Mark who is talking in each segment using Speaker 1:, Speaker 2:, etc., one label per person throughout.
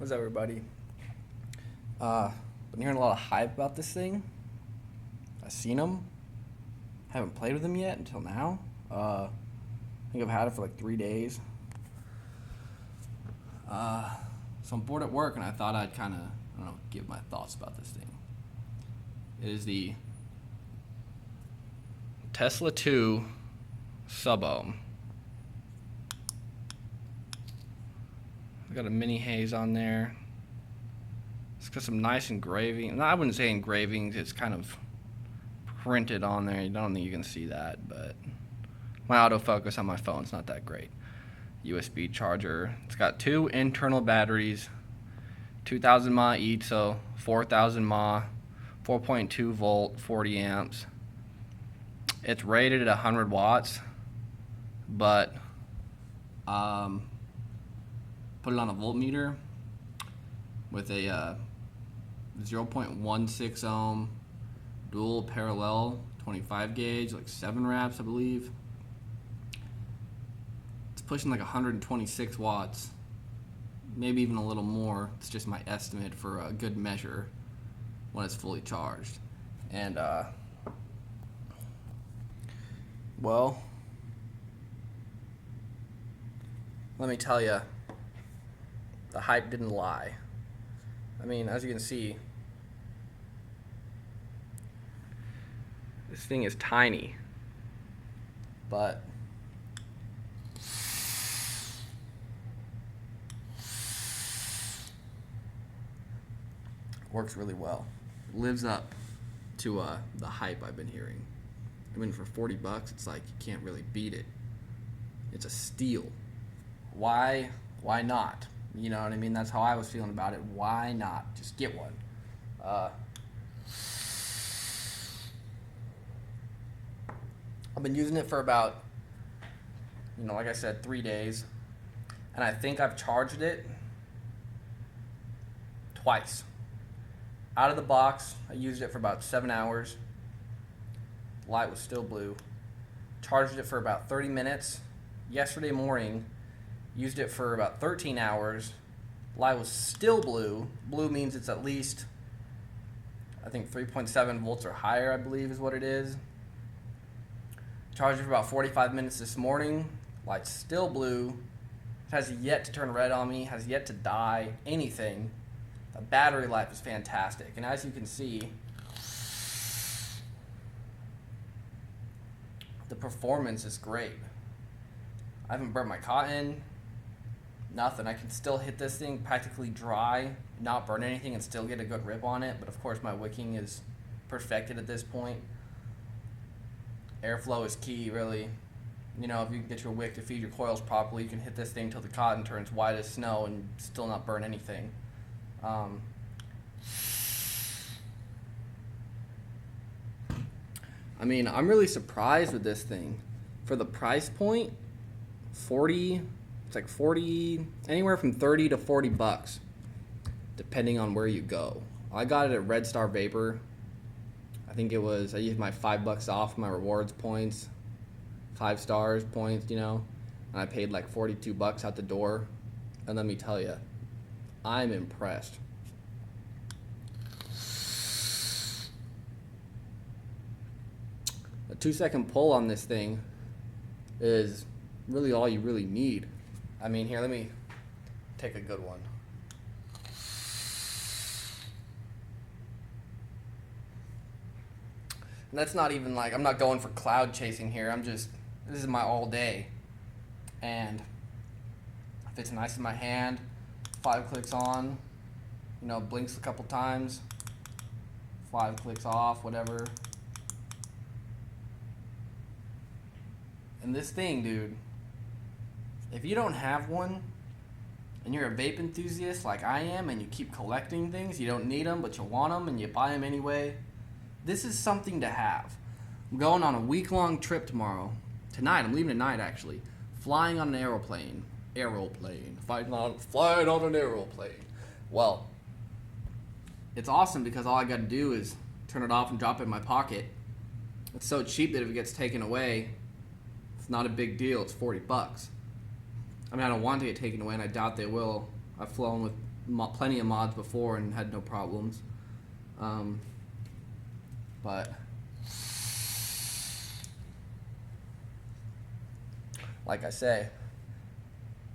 Speaker 1: What's up, everybody? Been hearing a lot of hype about this thing. I've seen them. Haven't played with them yet until now. I think I've had it for like 3 days. So I'm bored at work, and I thought I'd kind of, give my thoughts about this thing. It is the Tesla 2 Sub-Ohm. I got a mini haze on there. It's got some nice engraving. No, I wouldn't say engravings. It's kind of printed on there. I don't think you can see that, but my autofocus on my phone's not that great. USB charger. It's got 2 internal batteries, 2,000 mAh each, so 4,000 mAh, 4.2 volt, 40 amps. It's rated at 100 watts, but put it on a voltmeter with a 0.16 ohm dual parallel 25 gauge, like 7 wraps, I believe. It's pushing like 126 watts, maybe even a little more. It's just my estimate for a good measure when it's fully charged. And well, let me tell you, the hype didn't lie. I mean, as you can see, this thing is tiny, but works really well. Lives up to the hype I've been hearing. I mean, for 40 bucks, it's like you can't really beat it. It's a steal. Why not? You know what I mean? That's how I was feeling about it. Why not? Just get one. I've been using it for about, like I said, 3 days. And I think I've charged it twice. Out of the box, I used it for about 7 hours. The light was still blue. Charged it for about 30 minutes. Yesterday morning, used it for about 13 hours. Light was still blue. Blue means it's at least, I think 3.7 volts or higher, I believe is what it is. Charged it for about 45 minutes this morning. Light's still blue. It has yet to turn red on me, has yet to die, anything. The battery life is fantastic. And as you can see, the performance is great. I haven't burnt my cotton. Nothing. I can still hit this thing practically dry, not burn anything, and still get a good rip on it. But of course, my wicking is perfected at this point. Airflow is key, really. If you can get your wick to feed your coils properly, you can hit this thing till the cotton turns white as snow and still not burn anything. I mean, I'm really surprised with this thing. For the price point, 40, it's like 40, anywhere from 30 to 40 bucks, depending on where you go. I got it at Red Star Vapor. I think I used my $5 off my rewards points, 5 stars points, and I paid like 42 bucks out the door. And let me tell you, I'm impressed. A 2-second pull on this thing is really all you really need. I mean, here, let me take a good one. And that's not even like, I'm not going for cloud chasing here. This is my all day. And it fits nice in my hand. 5 clicks on, blinks a couple times. 5 clicks off, whatever. And this thing, dude, if you don't have one and you're a vape enthusiast like I am and you keep collecting things, you don't need them but you want them and you buy them anyway, this is something to have. I'm going on a week-long trip tomorrow. Tonight, I'm leaving tonight actually. Flying on an aeroplane. Flying on an aeroplane. Well, it's awesome because all I got to do is turn it off and drop it in my pocket. It's so cheap that if it gets taken away, it's not a big deal. It's 40 bucks. I mean, I don't want to get taken away, and I doubt they will. I've flown with plenty of mods before and had no problems. But like I say,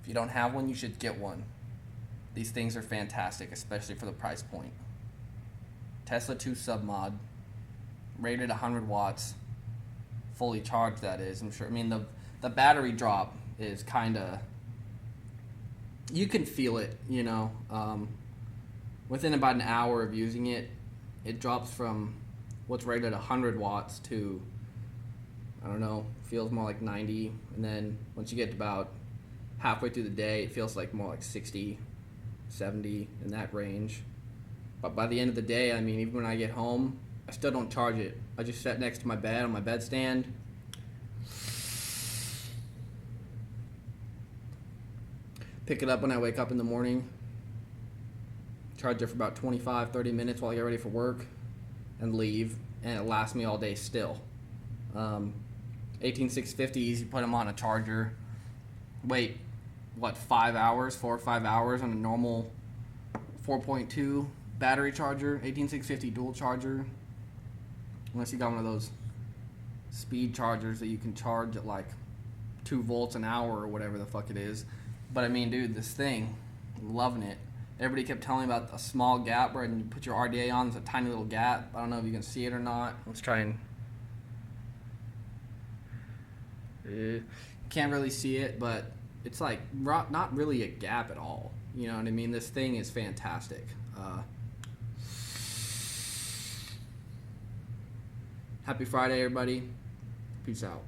Speaker 1: if you don't have one, you should get one. These things are fantastic, especially for the price point. Tesla 2 sub mod, rated 100 watts, fully charged. That is, I'm sure. I mean, the battery drop is kind of, you can feel it, you know. Within about an hour of using it, it drops from what's rated 100 watts to, I don't know, feels more like 90. And then once you get to about halfway through the day, it feels like more like 60, 70, in that range. But by the end of the day, I mean, even when I get home, I still don't charge it. I just sit next to my bed on my bedstand. Pick it up when I wake up in the morning. Charge it for about 25, 30 minutes while I get ready for work. And leave. And it lasts me all day still. 18650s, you put them on a charger. Wait, what, 5 hours? 4 or 5 hours on a normal 4.2 battery charger. 18650 dual charger. Unless you got one of those speed chargers that you can charge at like 2 volts an hour or whatever the fuck it is. But I mean, dude, this thing, I'm loving it. Everybody kept telling me about a small gap where you put your RDA on. There's a tiny little gap. I don't know if you can see it or not. Let's try and... can't really see it, but it's like not really a gap at all. You know what I mean? This thing is fantastic. Happy Friday, everybody. Peace out.